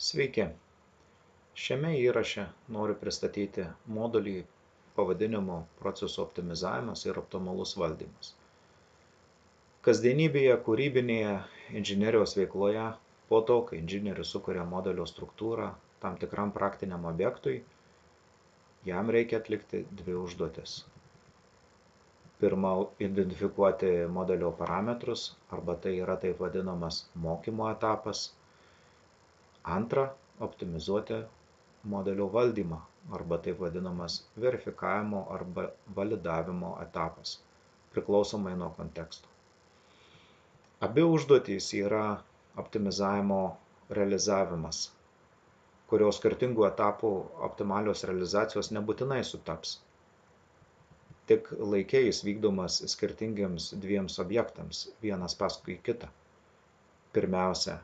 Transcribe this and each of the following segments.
Sveiki! Šiame įraše noriu pristatyti modulį pavadinimu procesų optimizavimas ir optimalus valdymas. Kasdienybėje, kūrybinėje inžinerijos veikloje, po to, kai inžinierius sukuria modelio struktūrą tam tikram praktiniam objektui, jam reikia atlikti dvi užduotis. Pirma, identifikuoti modelio parametrus, arba tai yra taip vadinamas mokymo etapas. Antra, optimizuoti modelio valdymą, arba taip vadinamas verifikavimo arba validavimo etapas, priklausomai nuo konteksto. Abi užduotys yra optimizavimo realizavimas, kurio skirtingų etapų optimalios realizacijos nebūtinai sutaps. Tik laike jis vykdomas skirtingiems dviems objektams, vienas paskui kitą. Pirmiausia,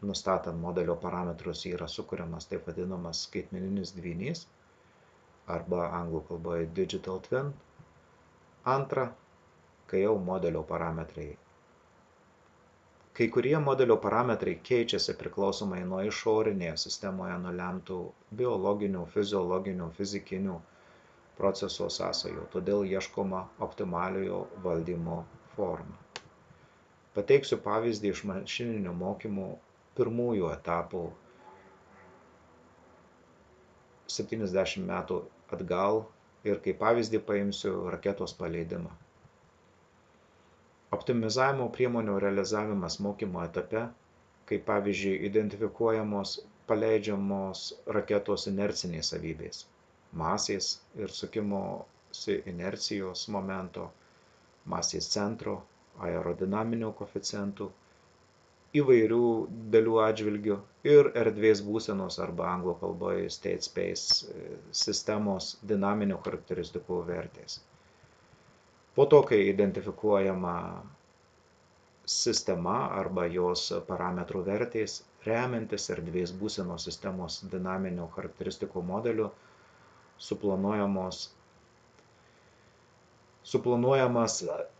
nustatant modelio parametrus yra sukuriamas taip vadinamas skaitmeninis dvynys, arba anglų kalboje digital twin. Antra, kai jau modelio parametrai. Kai kurie modelio parametrai keičiasi priklausomai nuo išorinėje sistemoje nulemtų biologinių, fiziologinių, fizikinių proceso sąsajų, todėl ieškoma optimaliojo valdymo formų. Pateiksiu pavyzdį iš mašininio mokymo pirmųjų etapų 70 metų atgal ir kaip pavyzdį paimsiu raketos paleidimą. Optimizavimo priemonių realizavimas mokymo etape, kaip pavyzdžiui identifikuojamos paleidžiamos raketos inercinės savybės, masės ir sukimosi inercijos momento, masės centro, aerodinaminio koeficientų, įvairių dalių atžvilgių ir erdvės būsenos arba anglų kalboje state space sistemos dinaminių charakteristikų vertės. Po to, kai identifikuojama sistema arba jos parametrų vertės, remiantis erdvės būsenos sistemos dinaminių charakteristikų modeliu, suplanuojamas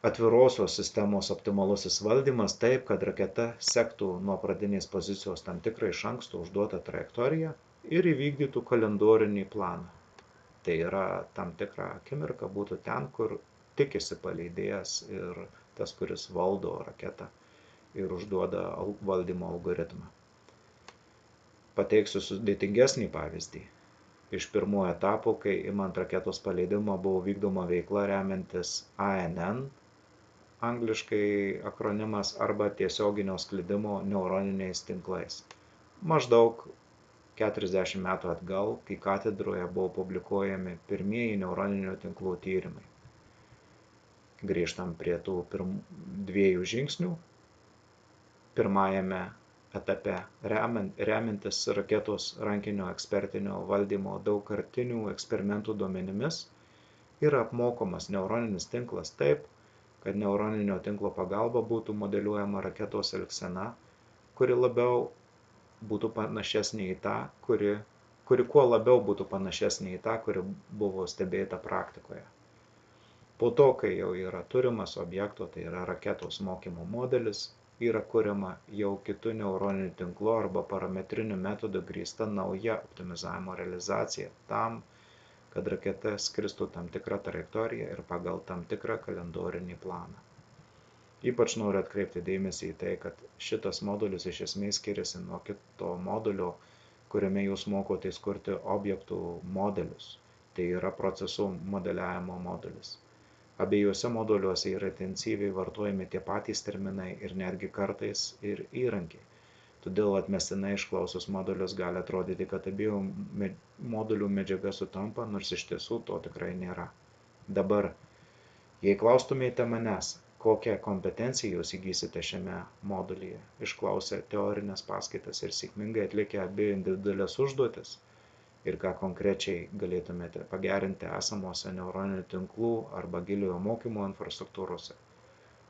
atvirosios sistemos optimalusis valdymas taip, kad raketa sektų nuo pradinės pozicijos tam tikrą iš anksto užduotą trajektoriją ir įvykdytų kalendorinį planą. Tai yra tam tikra akimirka būtų ten, kur tikisi paleidėjas ir tas, kuris valdo raketą ir užduoda valdymo algoritmą. Pateiksiu sudėtingesnį pavyzdį. Iš pirmų etapų, kai imant raketos paleidimą buvo vykdoma veikla remiantis ANN, angliškai akronimas, arba tiesioginio sklidimo neuroniniais tinklais. Maždaug 40 metų atgal, kai katedroje buvo publikuojami pirmieji neuroninių tinklų tyrimai. Grįžtam prie tų dviejų žingsnių. Pirmajame etape remiantis raketos rankinio ekspertinio valdymo daugkartinių eksperimentų duomenimis yra apmokomas neuroninis tinklas taip, kad neuroninio tinklo pagalba būtų modeliuojama raketos elgsena, kuri labiau būtų panašesnė į tą, kuri kuo labiau būtų panašesnė į tą, kuri buvo stebėta praktikoje. Po to, kai jau yra turimas objekto, tai yra raketos mokymo modelis, yra kuriama jau kitų neuroninių tinklų arba parametrinių metodų grįsta nauja optimizavimo realizacija tam, kad raketa skristų tam tikrą trajektoriją ir pagal tam tikrą kalendorinį planą. Ypač noriu atkreipti dėmesį į tai, kad šitas modulis iš esmės skiriasi nuo kito modulio, kuriame jūs mokotės kurti objektų modelius. Tai yra procesų modeliavimo modulis. Abiejose moduliuose yra intensyviai vartojami tie patys terminai ir netgi kartais ir įrankiai. Todėl atmestinai išklausus modulius gali atrodyti, kad abiejų modulių medžiaga sutampa, nors iš tiesų to tikrai nėra. Dabar, jei klaustumėte manęs, kokią kompetenciją jūs įgysite šiame modulyje, išklausę teorinės paskaitas ir sėkmingai atlikę abi individualias užduotis, ir ką konkrečiai galėtumėte pagerinti esamose neuroninių tinklų arba giliojo mokymo infrastruktūrose,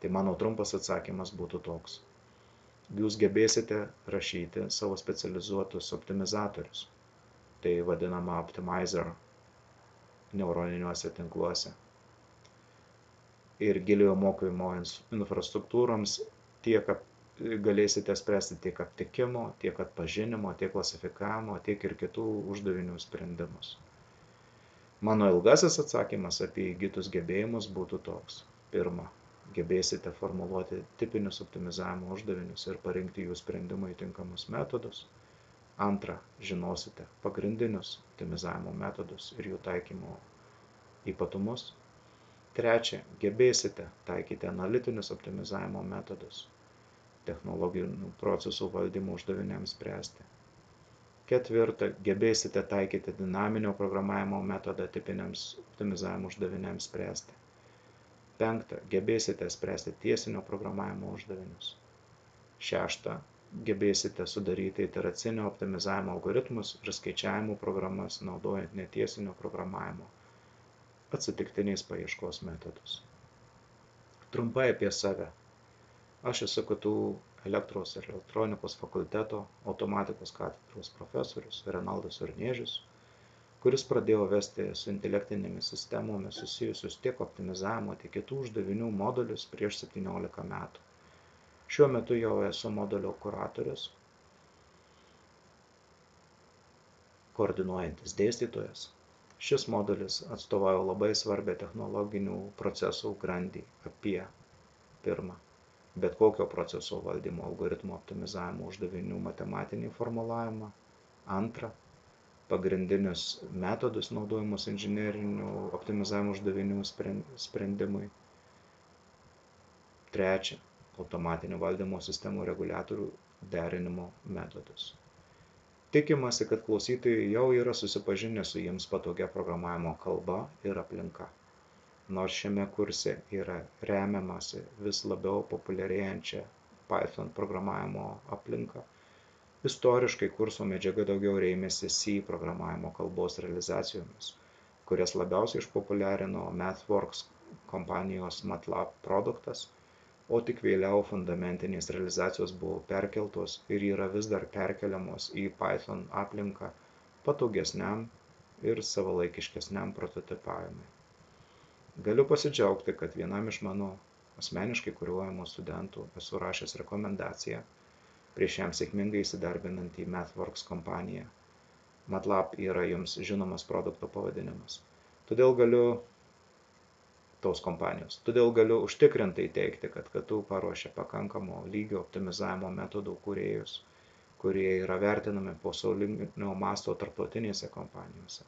tai mano trumpas atsakymas būtų toks. Jūs gebėsite rašyti savo specializuotus optimizatorius, tai vadinama optimizer neuroniniuose tinkluose. Ir giliojo mokymo infrastruktūroms tiek galėsite spręsti tiek aptikimo, tiek atpažinimo, tiek klasifikavimo, tiek ir kitų uždavinių sprendimus. Mano ilgasis atsakymas apie įgytus gebėjimus būtų toks. Pirma, gebėsite formuluoti tipinius optimizavimo uždavinius ir parinkti jų sprendimui tinkamus metodus. Antra, žinosite pagrindinius optimizavimo metodus ir jų taikymo ypatumus. Trečia, gebėsite taikyti analitinius optimizavimo metodus technologinių procesų valdymo uždaviniams spręsti. Ketvirta, gebėsite taikyti dinaminio programavimo metodą tipiniams optimizavimo uždaviniams spręsti. Penkta, gebėsite spręsti tiesinio programavimo uždavinius. Šešta, gebėsite sudaryti iteracinio optimizavimo algoritmus ir skaičiavimų programas naudojant netiesinio programavimo atsitiktiniais paieškos metodus. Trumpai apie save. Aš esu KTU elektros ir elektronikos fakulteto automatikos katedros profesorius Renaldas Urniežius, kuris pradėjo vesti su intelektinėmis sistemomis susijusius tiek optimizavimo, tiek kitų uždavinių modulius prieš 17 metų. Šiuo metu jau esu modulio kuratorius, koordinuojantis dėstytojas. Šis modulis atstovauja labai svarbią technologinių procesų grandį apie pirmą, bet kokio proceso valdymo algoritmo optimizavimo uždavinių matematinį formulavimą. Antra, pagrindinius metodus naudojimus inžinerinių optimizavimo uždavinių sprendimui. Trečia, automatinio valdymo sistemų reguliatorių derinimo metodus. Tikimasi, kad klausytojai jau yra susipažinę su jiems patogia programavimo kalba ir aplinka. Nors šiame kurse yra remiamasi vis labiau populiarėjančia Python programavimo aplinka, istoriškai kurso medžiaga daugiau rėmėsi C programavimo kalbos realizacijomis, kurias labiausiai išpopuliarino MathWorks kompanijos MATLAB produktas, o tik vėliau fundamentinės realizacijos buvo perkeltos ir yra vis dar perkeliamos į Python aplinką patogesniam ir savalaikiškesniam prototipavimui. Galiu pasidžiaugti, kad vienam iš mano asmeniškai kuruojamų studentų esu rašęs rekomendaciją prieš jam sėkmingai įsidarbinant į MathWorks kompaniją. MATLAB yra jums žinomas produkto pavadinimas. Todėl galiu užtikrintai teigti, kad KTU paruošia pakankamo lygio optimizavimo metodų kūrėjus, kurie yra vertinami pasaulinio masto tarptautinėse kompanijose.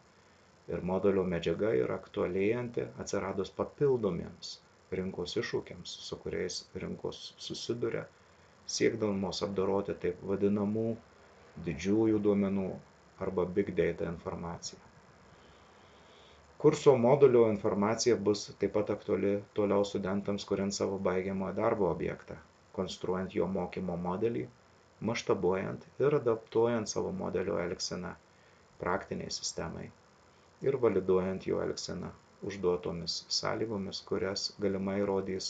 Ir modulio medžiaga yra aktualėjanti atsiradus papildomiems rinkos iššūkiams, su kuriais rinkos susiduria, siekdamos apdoroti taip vadinamų didžiųjų duomenų arba big data informaciją. Kurso modulio informacija bus taip pat aktuali toliau studentams, kuriant savo baigiamojo darbo objektą, konstruojant jo mokymo modelį, maštabuojant ir adaptuojant savo modelio elgseną praktiniai sistemai ir validuojant jo elgseną užduotomis sąlygomis, kurias galimai rodys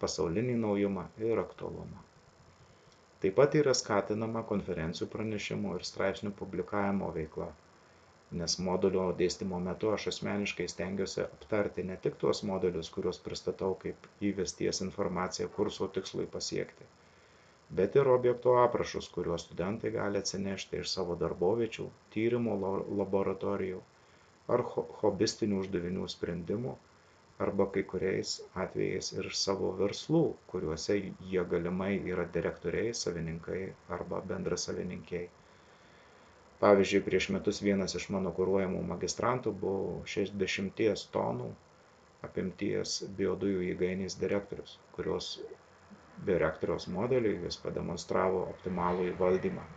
pasaulinį naujumą ir aktualumą. Taip pat yra skatinama konferencijų pranešimų ir straipsnių publikavimo veikla, nes modulio dėstymo metu aš asmeniškai stengiuosi aptarti ne tik tuos modelius, kuriuos pristatau kaip įvesties informaciją kurso tikslui pasiekti, bet ir objektų aprašus, kuriuos studentai gali atsinešti iš savo darboviečių, tyrimo laboratorijų ar hobistinių uždavinių sprendimų, arba kai kuriais atvejais ir iš savo verslų, kuriuose jie galimai yra direktoriai, savininkai arba bendrasavininkiai. Pavyzdžiui, prieš metus vienas iš mano kuruojamų magistrantų buvo 60 tonų apimties biodujų jėgainės direktorius, kurios bioreaktoriaus modeliui jis pademonstravo optimalų įvaldymą.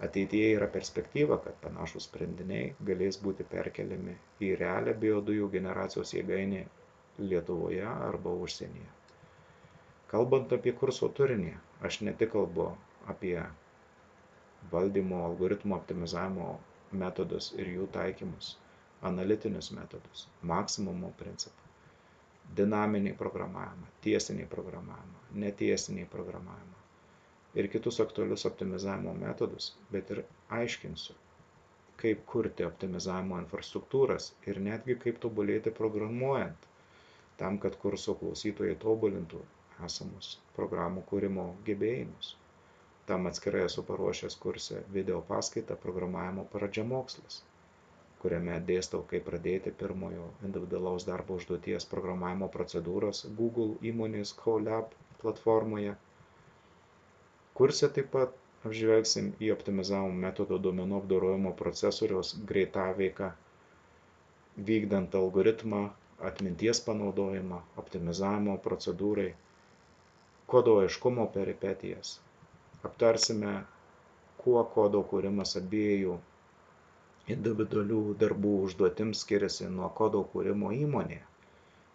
Ateityje yra perspektyva, kad panašūs sprendiniai galės būti perkeliami į realią biodujų generacijos jėgainę Lietuvoje arba užsienyje. Kalbant apie kurso turinį, aš ne tik kalbu apie valdymo algoritmų optimizavimo metodus ir jų taikymus, analitinius metodus, maksimumo principą, dinaminį programavimą, tiesinį programavimą, netiesinį programavimą ir kitus aktualius optimizavimo metodus, bet ir aiškinsiu, kaip kurti optimizavimo infrastruktūras ir netgi kaip tobulėti programuojant, tam, kad kurso klausytojai tobulintų esamus programų kūrimo gebėjimus. Tam atskirai esu paruošęs kurse video paskaitą programavimo pradžiamokslis, kuriame dėstau, kaip pradėti pirmojo individualaus darbo užduoties programavimo procedūros Google įmonės Colab platformoje. Kurse taip pat apžvelgsim į optimizavimo metodo duomenų apdorojimo procesoriaus greitaveiką, vykdant algoritmą, atminties panaudojimą, optimizavimo procedūrai, kodo aiškumo peripetijas. Aptarsime, kuo kodo kūrimas abiejų individualių darbų užduotims skiriasi nuo kodo kūrimo įmonėje,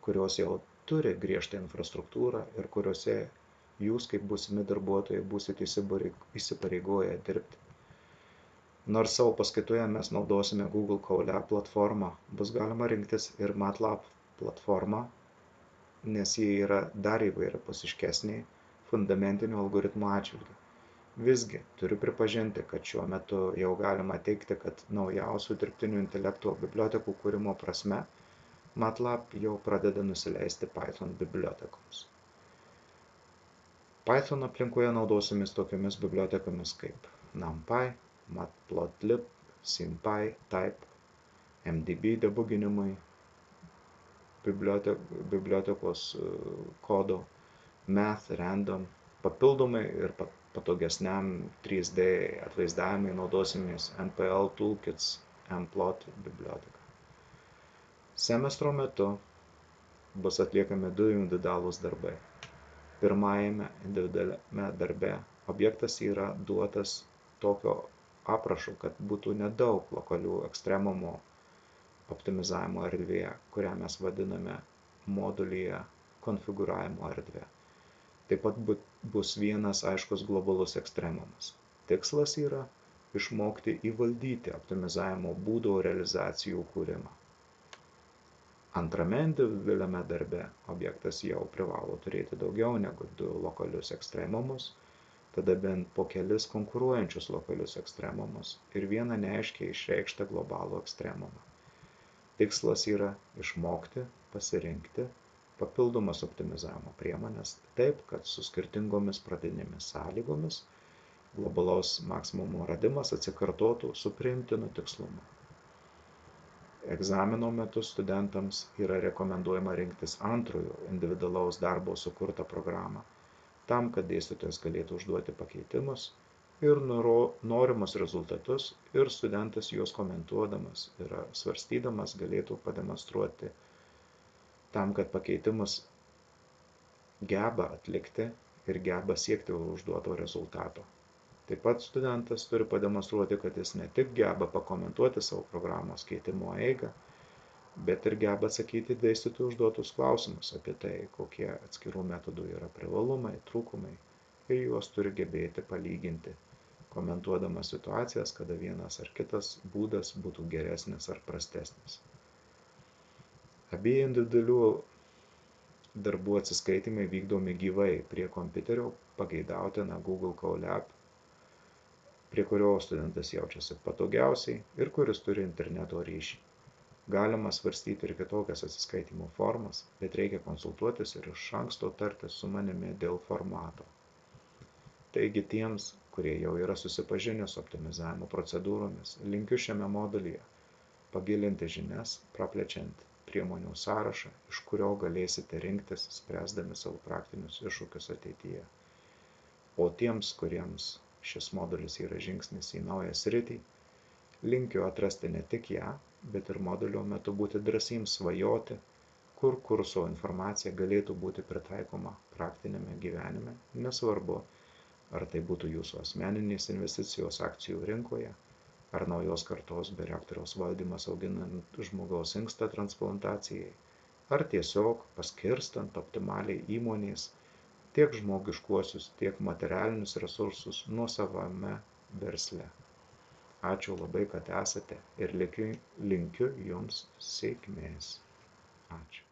kurios jau turi griežtą infrastruktūrą ir kuriuose jūs kaip būsimi darbuotojai būsite įsipareigoję dirbti. Nors savo paskaitoje mes naudosime Google Colab platformą, bus galima rinktis ir MATLAB platformą, nes jie yra dar įvairiapusiškesnė fundamentinių algoritmų atžvilgiu. Visgi, turiu pripažinti, kad šiuo metu jau galima teigti, kad naujausių dirbtinių intelektų bibliotekų kūrimo prasme MATLAB jau pradeda nusileisti Python bibliotekoms. Python aplinkoje naudosimės tokiomis bibliotekomis kaip NumPy, Matplotlib, SymPy, Type, MDB debuginimui, bibliotekos kodo, Math, Random. Papildomai ir patogesniam 3D atvaizdavimui naudosimės NPL Toolkits, Mplot biblioteka. Semestro metu bus atliekami 2 individualūs darbai. Pirmajame individualiame darbe objektas yra duotas tokio aprašo, kad būtų nedaug lokalių ekstremumų optimizavimo erdvėje, kurią mes vadiname modulyje konfigūravimo erdvė. Taip pat bus vienas aiškus globalus ekstremumas. Tikslas yra išmokti įvaldyti optimizavimo būdo realizacijų kūrimą. Antrame individualiame darbe objektas jau privalo turėti daugiau negu 2 lokalius ekstremumus, tada bent po kelis konkuruojančius lokalius ekstremumus ir vieną neaiškiai išreikštą globalų ekstremumą. Tikslas yra išmokti, pasirinkti papildomas optimizavimo priemonės taip, kad su skirtingomis pradinėmis sąlygomis globalaus maksimumo radimas atsikartotų su priimtinu tikslumu. Egzamino metu studentams yra rekomenduojama rinktis antrojo individualaus darbo sukurtą programą, tam, kad dėstytojas galėtų užduoti pakeitimus ir norimus rezultatus ir studentas juos komentuodamas ir svarstydamas galėtų pademonstruoti tam, kad pakeitimus geba atlikti ir geba siekti užduoto rezultato. Taip pat studentas turi pademonstruoti, kad jis ne tik geba pakomentuoti savo programos keitimo eigą, bet ir geba atsakyti dėstytojų užduotus klausimus apie tai, kokie atskirų metodų yra privalumai, trūkumai ir juos turi gebėti palyginti, komentuodamas situacijas, kada vienas ar kitas būdas būtų geresnis ar prastesnis. Abiejų individualių darbų atsiskaitimai vykdomi gyvai prie kompiuterio, pageidautina Google Colab, prie kurio studentas jaučiasi patogiausiai ir kuris turi interneto ryšį. Galima svarstyti ir kitokias atsiskaitimo formas, bet reikia konsultuotis ir iš anksto tartis su manimi dėl formato. Taigi tiems, kurie jau yra susipažinę su optimizavimo procedūromis, linkiu šiame modulyje pagilinti žinias, praplečiant priemonių sąrašą, iš kurio galėsite rinktis, spręsdami savo praktinius iššūkius ateityje. O tiems, kuriems šis modulis yra žingsnis į naują sritį, linkiu atrasti ne tik ją, bet ir modulio metu būti drąsiems svajoti, kur kurso informacija galėtų būti pritaikoma praktinėme gyvenime, nesvarbu, ar tai būtų jūsų asmeninės investicijos akcijų rinkoje, ar naujos kartos bereaktoriaus valdymas auginant žmogaus inkstą transplantacijai, ar tiesiog paskirstant optimaliai įmonės tiek žmogiškuosius, tiek materialinius resursus nuosavame versle. Ačiū labai, kad esate ir linkiu jums sėkmės. Ačiū.